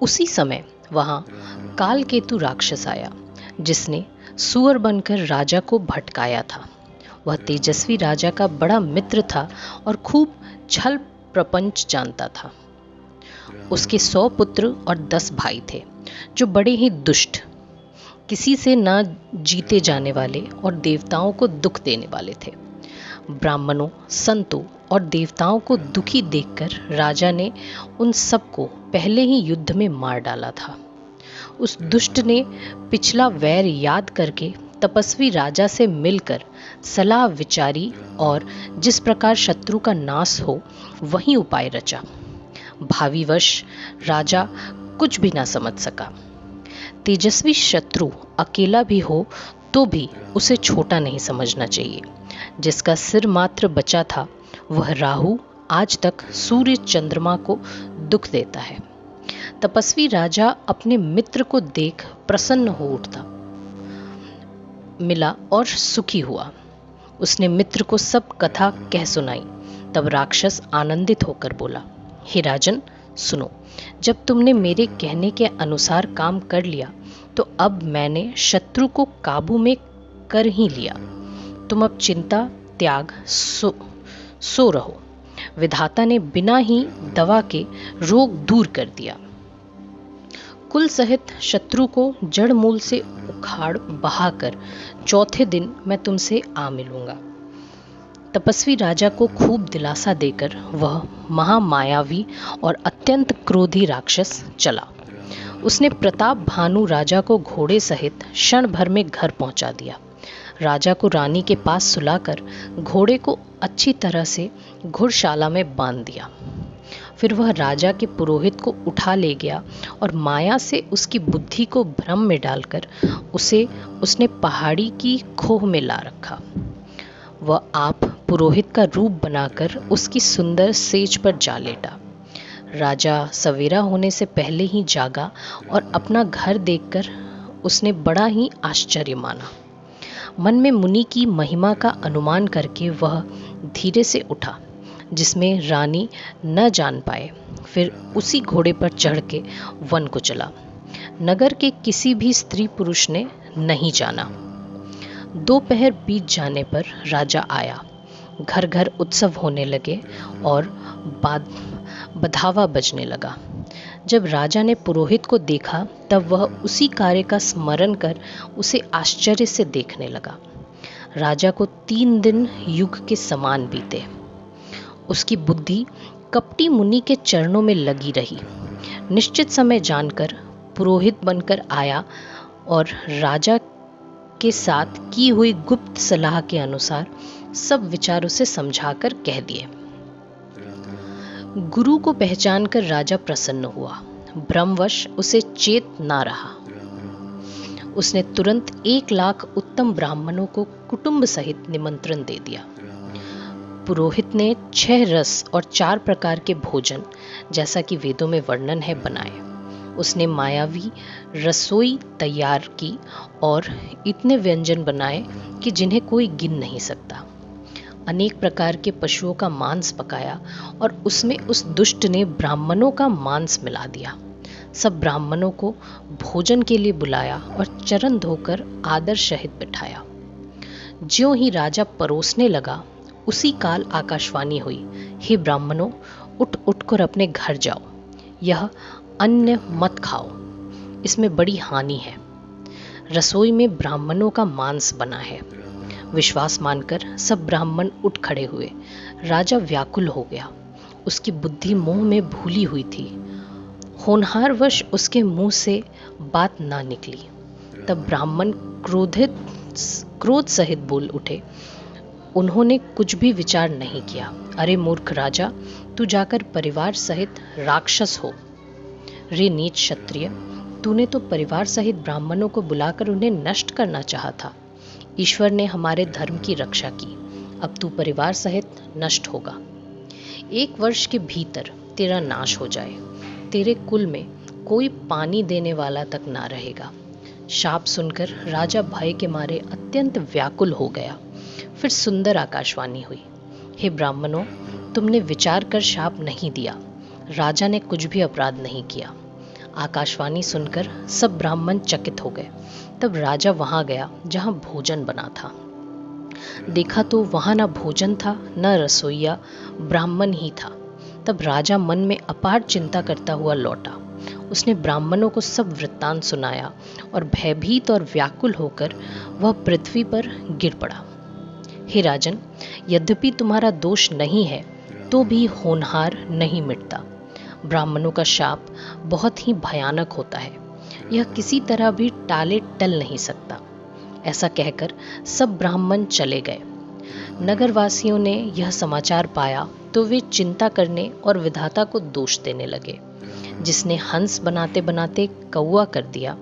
उसी समय वहां कालकेतु राक्षस आया, जिसने सुअर बनकर राजा को भटकाया था। वह तेजस्वी राजा का बड़ा मित्र था और खूब छल प्रपंच जानता था। उसके 100 पुत्र और 10 भाई थे, जो बड़े ही दुष्ट, किसी से न जीते जाने वाले और देवताओं को दुख देने वाले थे। ब्राह्मणों, संतों और देवताओं को दुखी देखकर राजा ने उन सबको पहले ही युद्ध में मार डाला था। उस दुष्ट ने पिछला वैर याद करके तपस्वी राजा से मिलकर सलाह विचारी और जिस प्रकार शत्रु का नाश हो वही उपाय रचा। भावीवश राजा कुछ भी ना समझ सका। तेजस्वी शत्रु अकेला भी हो तो भी उसे छोटा नहीं समझना चाहिए। जिसका सिर मात्र बचा था वह राहु आज तक सूर्य चंद्रमा को दुख देता है। तपस्वी राजा अपने मित्र को देख प्रसन्न हो उठता मिला और सुखी हुआ। उसने मित्र को सब कथा कह सुनाई। तब राक्षस आनंदित होकर बोला, हे राजन सुनो, जब तुमने मेरे कहने के अनुसार काम कर लिया तो अब मैंने शत्रु को काबू में कर ही लिया। तुम अब चिंता त्याग सो रहो। विधाता ने बिना ही दवा के रोग दूर कर दिया। कुल सहित शत्रु को जड़ मूल से उखाड़ बहाकर चौथे दिन मैं तुमसे आ मिलूंगा। तपस्वी राजा को खूब दिलासा देकर वह महामायावी और अत्यंत क्रोधी राक्षस चला। उसने प्रताप भानु राजा को घोड़े सहित क्षण भर में घर पहुंचा दिया। राजा को रानी के पास सुलाकर घोड़े को अच्छी तरह से घुड़शाला में बांध दिया। फिर वह राजा के पुरोहित को उठा ले गया और माया से उसकी बुद्धि को भ्रम में डालकर उसने पहाड़ी की खोह में ला रखा। वह आप पुरोहित का रूप बनाकर उसकी सुंदर सेज पर जा लेटा। राजा सवेरा होने से पहले ही जागा और अपना घर देखकर उसने बड़ा ही आश्चर्य माना। मन में मुनि की महिमा का अनुमान करके वह धीरे से उठा, जिसमें रानी न जान पाए। फिर उसी घोड़े पर चढ़ के वन को चला। नगर के किसी भी स्त्री पुरुष ने नहीं जाना। दोपहर बीत जाने पर राजा आया। घर घर उत्सव होने लगे और बधावा बजने लगा। जब राजा ने पुरोहित को देखा तब वह उसी कार्य का स्मरण कर उसे आश्चर्य से देखने लगा। राजा को 3 दिन युग के समान बीते। उसकी बुद्धि कपटी मुनि के चरणों में लगी रही। निश्चित समय जानकर पुरोहित बनकर आया और राजा के साथ की हुई गुप्त सलाह के अनुसार सब विचार उसे समझाकर कह दिए। गुरु को पहचानकर राजा प्रसन्न हुआ। भ्रमवश उसे चेत ना रहा। उसने तुरंत 1 लाख उत्तम ब्राह्मणों को कुटुंब सहित निमंत्रण दे दिया। पुरोहित ने 6 रस और 4 प्रकार के भोजन, जैसा कि वेदों में वर्णन है, बनाए। उसने मायावी रसोई तैयार की और इतने व्यंजन बनाए कि जिन्हें कोई गिन नहीं सकता। अनेक प्रकार के पशुओं का मांस पकाया और उसमें उस दुष्ट ने ब्राह्मणों का मांस मिला दिया। सब ब्राह्मणों को भोजन के लिए बुलाया और चरण धोकर आदर सहित बिठाया। ज्यों ही राजा परोसने लगा, उसी काल आकाशवाणी हुई, हे ब्राह्मणों, उठ उठकर अपने घर जाओ। यह अन्न मत खाओ, इसमें बड़ी हानि है। रसोई में ब्राह्मणों का मांस बना है। विश्वास मानकर सब ब्राह्मण उठ खड़े हुए। राजा व्याकुल हो गया। उसकी बुद्धि मोह में भूली हुई थी। होनहारवश उसके मुंह से बात ना निकली। तब ब्राह्मण क्रोध सहित बोल उठे। उन्होंने कुछ भी विचार नहीं किया। अरे मूर्ख राजा, तू जाकर परिवार सहित राक्षस हो। रे नीच क्षत्रिय, तूने तो परिवार सहित ब्राह्मणों को बुलाकर उन्हें नष्ट करना चाहा था। ईश्वर ने हमारे धर्म की रक्षा की। अब तू परिवार सहित नष्ट होगा। 1 वर्ष के भीतर तेरा नाश हो जाए। तेरे कुल में कोई पानी देने वाला तक ना रहेगा। शाप सुनकर राजा भय के मारे अत्यंत व्याकुल हो गया। फिर सुंदर आकाशवाणी हुई, हे ब्राह्मणों, तुमने विचार कर शाप नहीं दिया। राजा ने कुछ भी अपराध नहीं किया। आकाशवाणी सुनकर सब ब्राह्मण चकित हो गए। तब राजा वहां गया जहां भोजन बना था। देखा तो वहां न भोजन था न रसोइया, ब्राह्मण ही था। तब राजा मन में अपार चिंता करता हुआ लौटा। उसने ब्राह्मणों को सब वृत्तांत सुनाया और भयभीत और व्याकुल होकर वह पृथ्वी पर गिर पड़ा। हे राजन, यद्यपि तुम्हारा दोष नहीं है तो भी होनहार नहीं मिटता। ब्राह्मणों का शाप बहुत ही भयानक होता है, यह किसी तरह भी टाले टल नहीं सकता। ऐसा कहकर सब ब्राह्मण चले गए। नगरवासियों ने यह समाचार पाया तो वे चिंता करने और विधाता को दोष देने लगे, जिसने हंस बनाते बनाते कौवा कर दिया।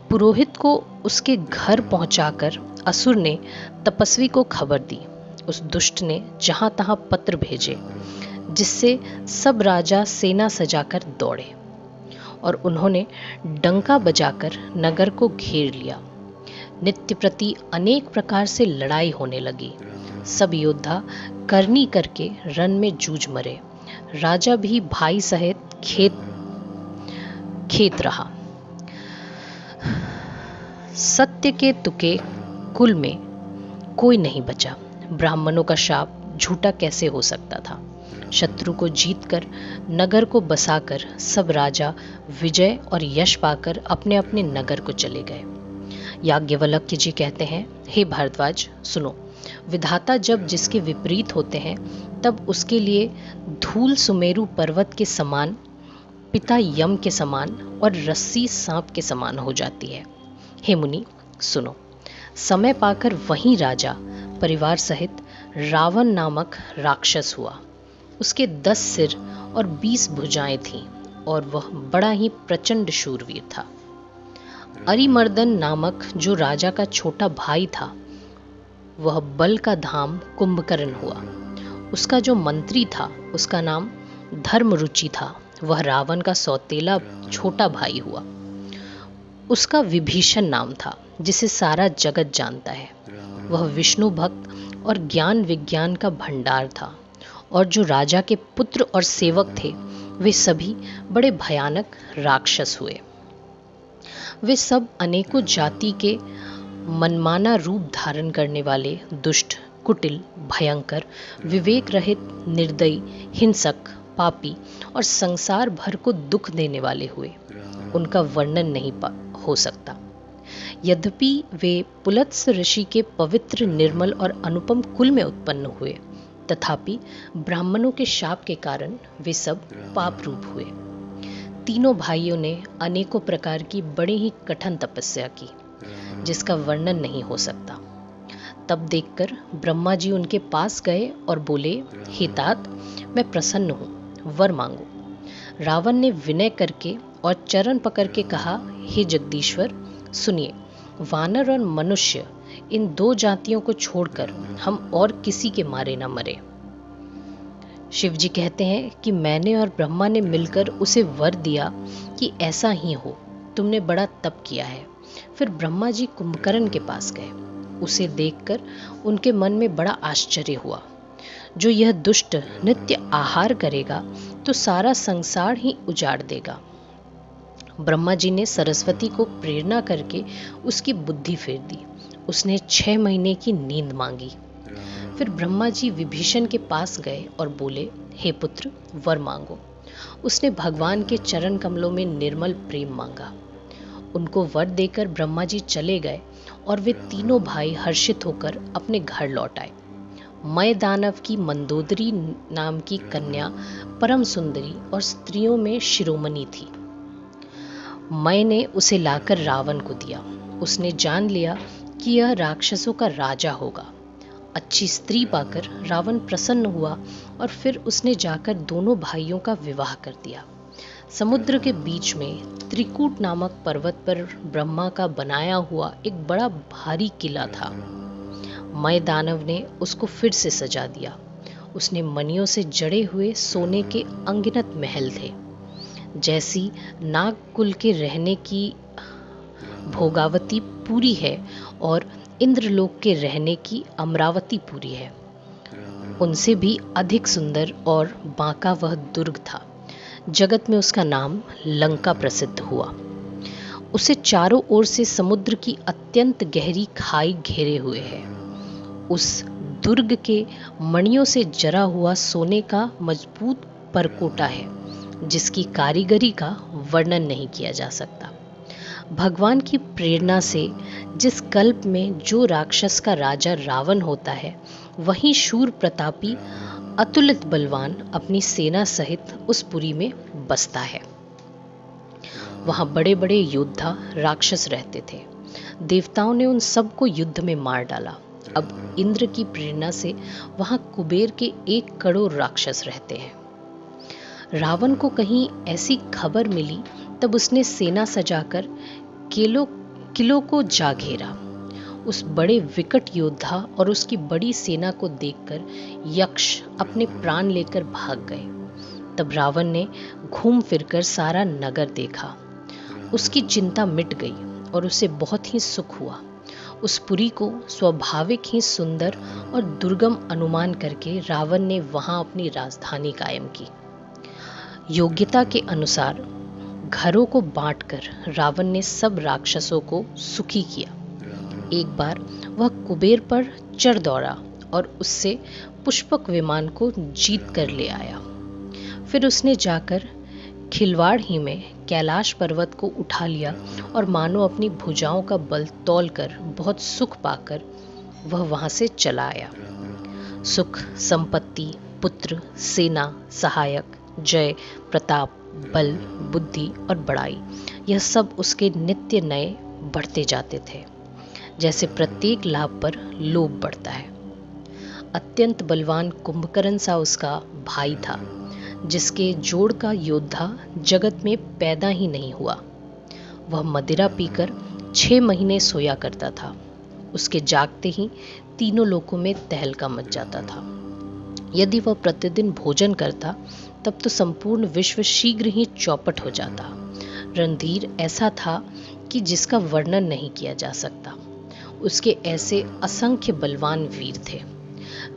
पुरोहित को उसके घर पहुंचाकर असुर ने तपस्वी को खबर दी। उस दुष्ट ने जहां तहां पत्र भेजे, जिससे सब राजा सेना सजाकर दौड़े और उन्होंने डंका बजाकर नगर को घेर लिया। नित्य प्रति अनेक प्रकार से लड़ाई होने लगी। सब योद्धा करनी करके रण में जूझ मरे। राजा भी भाई सहित खेत रहा। सत्य के तुके कुल में कोई नहीं बचा। ब्राह्मणों का शाप झूठा कैसे हो सकता था। शत्रु को जीतकर नगर को बसाकर सब राजा विजय और यश पाकर अपने अपने नगर को चले गए। याज्ञवल्क्य जी कहते हैं, हे भारद्वाज सुनो, विधाता जब जिसके विपरीत होते हैं तब उसके लिए धूल सुमेरु पर्वत के समान, पिता यम के समान और रस्सी सांप के समान हो जाती है। हे मुनि सुनो, समय पाकर वहीं राजा परिवार सहित रावण नामक राक्षस हुआ। उसके 10 सिर और 20 भुजाएं थीं और वह बड़ा ही प्रचंड शूरवीर था। अरिमर्दन नामक जो राजा का छोटा भाई था, वह बल का धाम कुंभकर्ण हुआ। उसका जो मंत्री था उसका नाम धर्मरुचि था। वह रावण का सौतेला छोटा भाई हुआ। उसका विभीषण नाम था, जिसे सारा जगत जानता है। वह विष्णु भक्त और ज्ञान विज्ञान का भंडार था। और जो राजा के पुत्र और सेवक थे वे सभी बड़े भयानक राक्षस हुए। वे सब अनेकों जाति के मनमाना रूप धारण करने वाले दुष्ट, कुटिल, भयंकर, विवेक रहित, निर्दयी, हिंसक, पापी और संसार भर को दुख देने वाले हुए। उनका वर्णन नहीं हो सकता। यद्यपि वे पुलत्स्य ऋषि के पवित्र, निर्मल और अनुपम कुल में उत्पन्न हुए, तथापि ब्राह्मणों के शाप के कारण वे सब पाप रूप हुए। तीनों भाइयों ने अनेकों प्रकार की बड़ी ही कठिन तपस्या की, जिसका वर्णन नहीं हो सकता। तब देखकर ब्रह्मा जी उनके पास गए और बोले, हे तात, मैं प्रसन्न हूँ, वर मांगो। रावण ने विनय करके और चरण पकड़ के कहा, हे जगदीश्वर सुनिए, वानर और मनुष्य इन 2 जातियों को छोड़कर हम और किसी के मारे न मरे। शिव जी कहते हैं कि मैंने और ब्रह्मा ने मिलकर उसे वर दिया कि ऐसा ही हो। तुमने बड़ा तप किया है। फिर ब्रह्मा जी कुंभकर्ण के पास गए। उसे देखकर उनके मन में बड़ा आश्चर्य हुआ। जो यह दुष्ट नित्य आहार करेगा तो सारा संसार ही उजाड़ देगा। ब्रह्मा जी ने सरस्वती को प्रेरणा करके उसकी बुद्धि फेर दी। उसने 6 महीने की नींद मांगी। फिर ब्रह्मा जी विभीषण के पास गए और बोले, हे पुत्र, वर मांगो। उसने भगवान के चरण कमलों में निर्मल प्रेम मांगा। उनको वर देकर ब्रह्मा जी चले गए और वे तीनों भाई हर्षित होकर अपने घर लौट आए। मय दानव की मंदोदरी नाम की कन्या परम सुंदरी और स्त्रियों में शिरोमणि थी। मय ने उसे लाकर रावण को दिया। उसने जान लिया कि यह राक्षसों का राजा होगा। अच्छी स्त्री पाकर रावण प्रसन्न हुआ और फिर उसने जाकर दोनों भाइयों का विवाह कर दिया। समुद्र के बीच में त्रिकूट नामक पर्वत पर ब्रह्मा का बनाया हुआ एक बड़ा भारी किला था। मय दानव ने उसको फिर से सजा दिया। उसने मणियों से जड़े हुए सोने के अनगिनत महल थे। जैसी नाग कुल के रहने की भोगावती पूरी है और इंद्रलोक के रहने की अमरावती पूरी है। उनसे भी अधिक सुंदर और बांका वह दुर्ग था। जगत में उसका नाम लंका प्रसिद्ध हुआ। उसे चारों ओर से समुद्र की अत्यंत गहरी खाई घेरे हुए है। उस दुर्ग के मणियों से जरा हुआ सोने का मजबूत परकोटा है, जिसकी कारीगरी का वर्णन नहीं किया जा सकता। भगवान की प्रेरणा से जिस कल्प में जो राक्षस का राजा रावण होता है, वहीं शूर प्रतापी अतुलित बलवान अपनी सेना सहित उस पुरी में बसता है। वहां बड़े बड़े योद्धा राक्षस रहते थे। देवताओं ने उन सबको युद्ध में मार डाला। अब इंद्र की प्रेरणा से वहां कुबेर के 1 करोड़ राक्षस रहते हैं। रावण को कहीं ऐसी खबर मिली, तब उसने सेना सजाकर किलों को जा घेरा। उस बड़े विकट योद्धा और उसकी बड़ी सेना को देखकर यक्ष अपने प्राण लेकर भाग गए। तब रावण ने घूम फिरकर सारा नगर देखा। उसकी चिंता मिट गई और उसे बहुत ही सुख हुआ। उस पुरी को स्वाभाविक ही सुंदर और दुर्गम अनुमान करके रावण ने वहां अपनी राजधानी कायम की। योग्यता के अनुसार घरों को बांटकर रावण ने सब राक्षसों को सुखी किया। एक बार वह कुबेर पर चढ़ दौड़ा और उससे पुष्पक विमान को जीत कर ले आया। फिर उसने जाकर खिलवाड़ ही में कैलाश पर्वत को उठा लिया और मानो अपनी भुजाओं का बल तौलकर बहुत सुख पाकर वह वहां से चला आया। सुख, संपत्ति, पुत्र, सेना, सहायक, जय, प्रताप, बल, बुद्धि और बड़ाई, यह सब उसके नित्य नए बढ़ते जाते थे, जैसे प्रत्येक लाभ पर लोभ बढ़ता है। अत्यंत बलवान कुंभकर्ण सा उसका भाई था, जिसके जोड़ का योद्धा जगत में पैदा ही नहीं हुआ। वह मदिरा पीकर 6 महीने सोया करता था। उसके जागते ही तीनों लोकों में तहलका मच जाता था। यदि वह प्रतिदिन भोजन करता, तब तो संपूर्ण विश्व शीघ्र ही चौपट हो जाता। रणधीर ऐसा था कि जिसका वर्णन नहीं किया जा सकता। उसके ऐसे असंख्य बलवान वीर थे।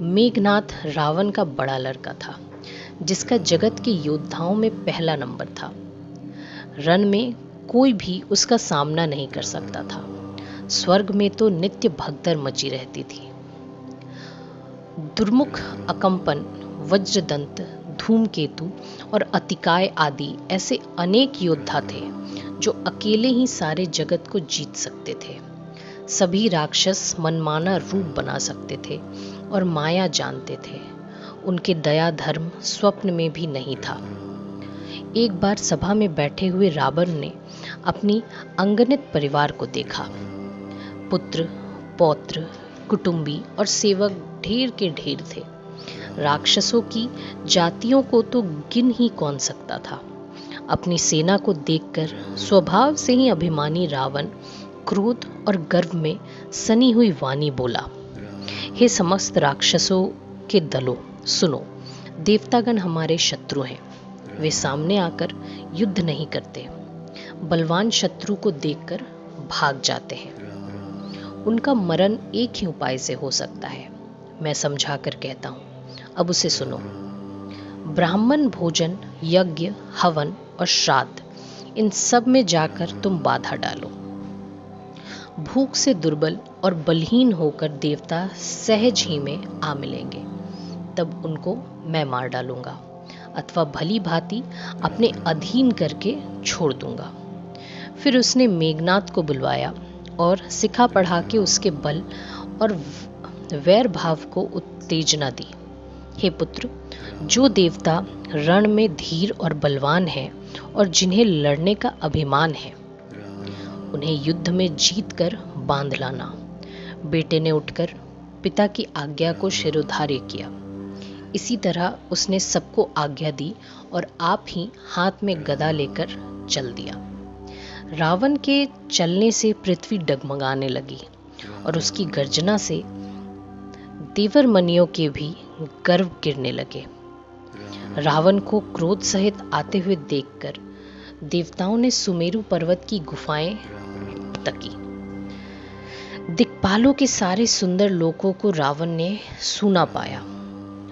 मेघनाथ रावण का बड़ा लड़का था, जिसका जगत के योद्धाओं में पहला नंबर था। रण में कोई भी उसका सामना नहीं कर सकता था। स्वर्ग में तो नित्य भगदड़ मची रहती थी। दुर्मुख, अकंपन, वज्रदंत, धूमकेतु और अतिकाय आदि ऐसे अनेक योद्धा थे जो अकेले ही सारे जगत को जीत सकते थे। सभी राक्षस मनमाना रूप बना सकते थे और माया जानते थे। उनके दया धर्म स्वप्न में भी नहीं था। एक बार सभा में बैठे हुए रावण ने अपनी अंगनित परिवार को देखा। पुत्र, पौत्र, कुटुंबी और सेवक ढेर के ढेर थे। राक्षसों की जातियों को तो गिन ही कौन सकता था। अपनी सेना को देखकर स्वभाव से ही अभिमानी रावण क्रोध और गर्व में सनी हुई वाणी बोला, हे समस्त राक्षसों के दलों, सुनो, देवतागण हमारे शत्रु हैं। वे सामने आकर युद्ध नहीं करते, बलवान शत्रु को देखकर भाग जाते हैं। उनका मरण एक ही उपाय से हो सकता है, मैं समझा कर कहता हूं, अब उसे सुनो। ब्राह्मण भोजन, यज्ञ, हवन और श्राद्ध, इन सब में जाकर तुम बाधा डालो। भूख से दुर्बल और बलहीन होकर देवता सहज ही में आ मिलेंगे, तब उनको मैं मार डालूंगा अथवा भली भांति अपने अधीन करके छोड़ दूंगा। फिर उसने मेघनाथ को बुलवाया और सिखा पढ़ा के उसके बल और वैर भाव को उत्तेजना दी। हे पुत्र, जो देवता रण में धीर और बलवान हैं और जिन्हें लड़ने का अभिमान है, उन्हें युद्ध में जीत कर बांध लाना। बेटे ने उठकर पिता की आज्ञा को शिरोधार्य किया। इसी तरह उसने सबको आज्ञा दी और आप ही हाथ में गदा लेकर चल दिया। रावण के चलने से पृथ्वी डगमगाने लगी और उसकी गर्जना से देवरमनियों के भी गर्व गिरने लगे। रावण को क्रोध सहित आते हुए देखकर देवताओं ने सुमेरु पर्वत की गुफाएं नर्तकी। दिक्पालों के सारे सुंदर लोकों को रावण ने सूना पाया।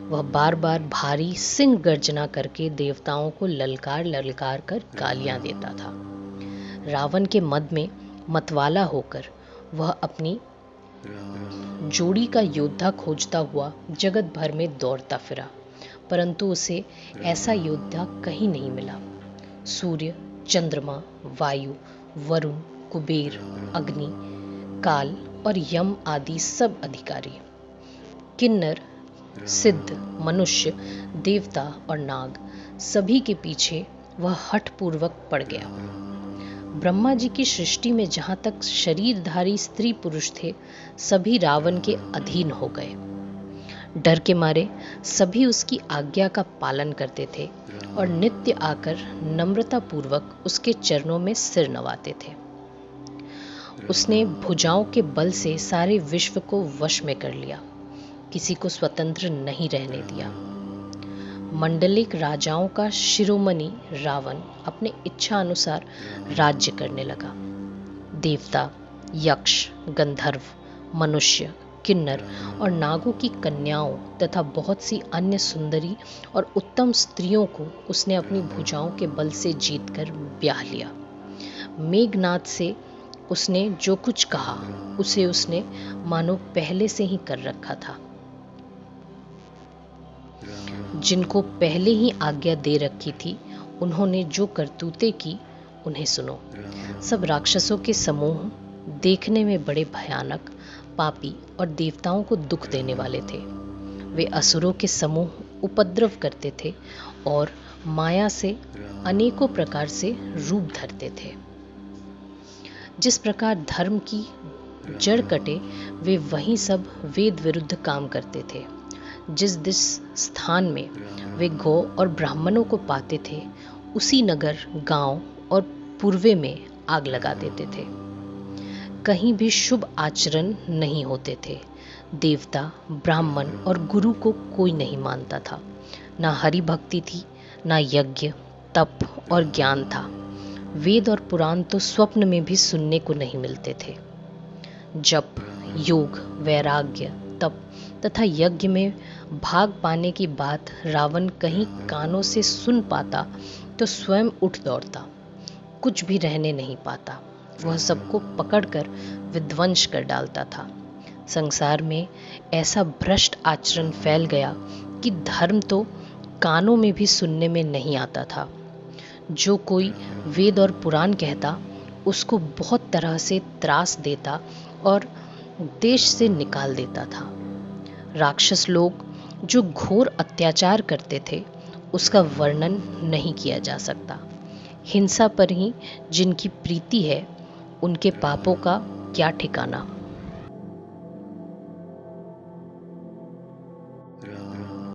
वह बार बार भारी सिंह गर्जना करके देवताओं को ललकार ललकार कर गालियां देता था। रावण के मद में मतवाला होकर वह अपनी जोड़ी का योद्धा खोजता हुआ जगत भर में दौड़ता फिरा, परंतु उसे ऐसा योद्धा कहीं नहीं मिला। सूर्य, चंद्रमा, वायु, वरुण, कुबेर, अग्नि, काल और यम आदि सब अधिकारी, किन्नर, सिद्ध, मनुष्य, देवता और नाग, सभी के पीछे वह हठपूर्वक पड़ गया। ब्रह्मा जी की सृष्टि में जहां तक शरीरधारी स्त्री पुरुष थे, सभी रावण के अधीन हो गए। डर के मारे सभी उसकी आज्ञा का पालन करते थे और नित्य आकर नम्रता पूर्वक उसके चरणों में सिर नवाते थे। उसने भुजाओं के बल से सारे विश्व को वश में कर लिया, किसी को स्वतंत्र नहीं रहने दिया। मंडलिक राजाओं का शिरोमणि रावण अपने इच्छा अनुसार राज्य करने लगा। देवता, यक्ष, गंधर्व, मनुष्य, किन्नर और नागों की कन्याओं तथा बहुत सी अन्य सुंदरी और उत्तम स्त्रियों को उसने अपनी भुजाओं के बल से जीतकर ब्याह लिया। मेघनाद से उसने जो कुछ कहा उसे उसने मानो पहले से ही कर रखा था। जिनको पहले ही आज्ञा दे रखी थी, उन्होंने जो करतूतें की उन्हें सुनो। सब राक्षसों के समूह देखने में बड़े भयानक, पापी और देवताओं को दुख देने वाले थे। वे असुरों के समूह उपद्रव करते थे और माया से अनेकों प्रकार से रूप धरते थे। जिस प्रकार धर्म की जड़ कटे, वे वहीं सब वेद विरुद्ध काम करते थे। जिस स्थान में वे गौ और ब्राह्मणों को पाते थे, उसी नगर, गांव और पूर्वे में आग लगा देते थे। कहीं भी शुभ आचरण नहीं होते थे। देवता, ब्राह्मण और गुरु को कोई नहीं मानता था। ना हरि भक्ति थी, ना यज्ञ, तप और ज्ञान था। वेद और पुराण तो स्वप्न में भी सुनने को नहीं मिलते थे। जप, योग, वैराग्य, तप तथा यज्ञ में भाग पाने की बात रावण कहीं कानों से सुन पाता तो स्वयं उठ दौड़ता, कुछ भी रहने नहीं पाता। वह सबको पकड़कर विध्वंस कर डालता था। संसार में ऐसा भ्रष्ट आचरण फैल गया कि धर्म तो कानों में भी सुनने में नहीं आता था। जो कोई वेद और पुराण कहता, उसको बहुत तरह से त्रास देता और देश से निकाल देता था। राक्षस लोग जो घोर अत्याचार करते थे, उसका वर्णन नहीं किया जा सकता। हिंसा पर ही जिनकी प्रीति है, उनके पापों का क्या ठिकाना।